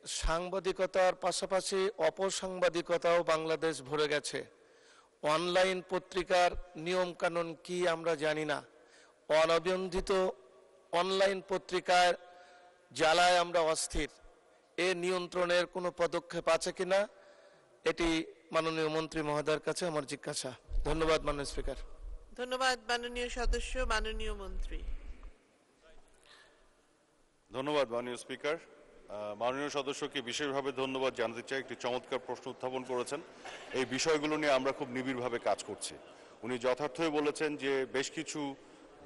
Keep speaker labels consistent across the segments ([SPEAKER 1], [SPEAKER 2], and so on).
[SPEAKER 1] সাংবাদিকতার পাশাপাশি অপসাংবাদিকতাও বাংলাদেশ ভরে গেছে। অনলাইন পত্রিকার নিয়ম কানুন কি আমরা জানি না। অনিবন্ধিত অনলাইন পত্রিকার জ্বালায় আমরা অস্থির। এ নিয়ন্ত্রণের কোনো পদক্ষেপ আছে কিনা, এটি মাননীয় মন্ত্রী মহোদয়ের কাছে আমার জিজ্ঞাসা। ধন্যবাদ মাননীয় স্পিকার।
[SPEAKER 2] ধন্যবাদ মাননীয় সদস্য। মাননীয় মন্ত্রী।
[SPEAKER 3] ধন্যবাদ মাননীয় স্পিকার। মাননীয় সদস্যকে বিশেষভাবে ধন্যবাদ জানাতে চাই, একটি চমৎকার প্রশ্ন উত্থাপন করেছেন। এই বিষয়গুলো নিয়ে আমরা খুব নিবিড়ভাবে কাজ করছি। উনি যথার্থই বলেছেন যে বেশ কিছু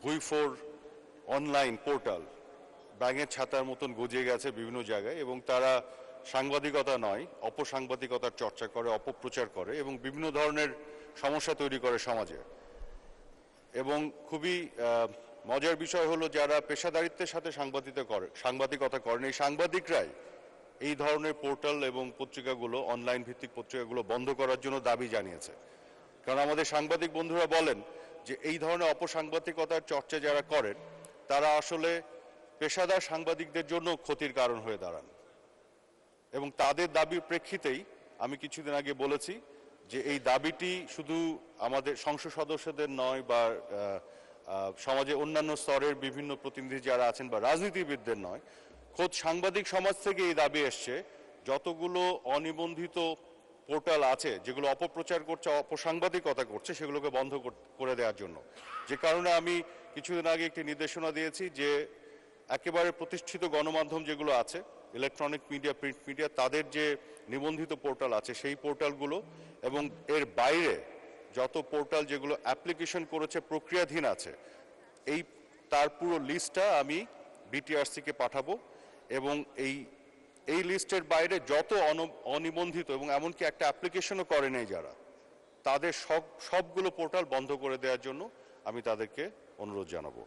[SPEAKER 3] ভুইফোর অনলাইন পোর্টাল ব্যাঙের ছাতার মতন গজিয়ে গেছে বিভিন্ন জায়গায়, এবং তারা সাংবাদিকতা নয় অপসাংবাদিকতার চর্চা করে, অপপ্রচার করে এবং বিভিন্ন ধরনের সমস্যা তৈরি করে সমাজে। এবং খুবই মজার বিষয় হলো, যারা পেশাদারিত্বের সাথে সাংবাদিকতা করেন এই সাংবাদিকরাই এই ধরনের পোর্টাল এবং পত্রিকাগুলো, অনলাইন ভিত্তিক পত্রিকাগুলো বন্ধ করার জন্য দাবি জানিয়েছে। কারণ আমাদের সাংবাদিক বন্ধুরা বলেন যে এই ধরনের অপসাংবাদিকতার চর্চা যারা করেন তারা আসলে পেশাদার সাংবাদিকদের জন্য ক্ষতির কারণ হয়ে দাঁড়ান। এবং তাদের দাবির প্রেক্ষিতেই আমি কিছুদিন আগে বলেছি যে এই দাবিটি শুধু আমাদের সংসদ সদস্যদের নয় বা সমাজে অন্যান্য স্তরের বিভিন্ন প্রতিনিধি যারা আছেন বা রাজনীতিবিদদের নয়, খোদ সাংবাদিক সমাজ থেকে এই দাবি এসছে যতগুলো অনিবন্ধিত পোর্টাল আছে যেগুলো অপপ্রচার করছে, অপসাংবাদিকতা করছে, সেগুলোকে বন্ধ করে দেওয়ার জন্য। যে কারণে আমি কিছুদিন আগে একটি নির্দেশনা দিয়েছি যে একেবারে প্রতিষ্ঠিত গণমাধ্যম যেগুলো আছে, ইলেকট্রনিক মিডিয়া, প্রিন্ট মিডিয়া, তাদের যে নিবন্ধিত পোর্টাল আছে সেই পোর্টালগুলো এবং এর বাইরে যত পোর্টাল যেগুলো অ্যাপ্লিকেশন করেছে, প্রক্রিয়াধীন আছে, তার পুরো লিস্টটা আমি বিটিআরসিকে পাঠাবো। এবং এই লিস্টের বাইরে যত অনিবন্ধিত এবং এমনকি একটা অ্যাপ্লিকেশনও করে নেই যারা, তাদের সবগুলো পোর্টাল বন্ধ করে দেওয়ার জন্য আমি তাদেরকে অনুরোধ জানাবো।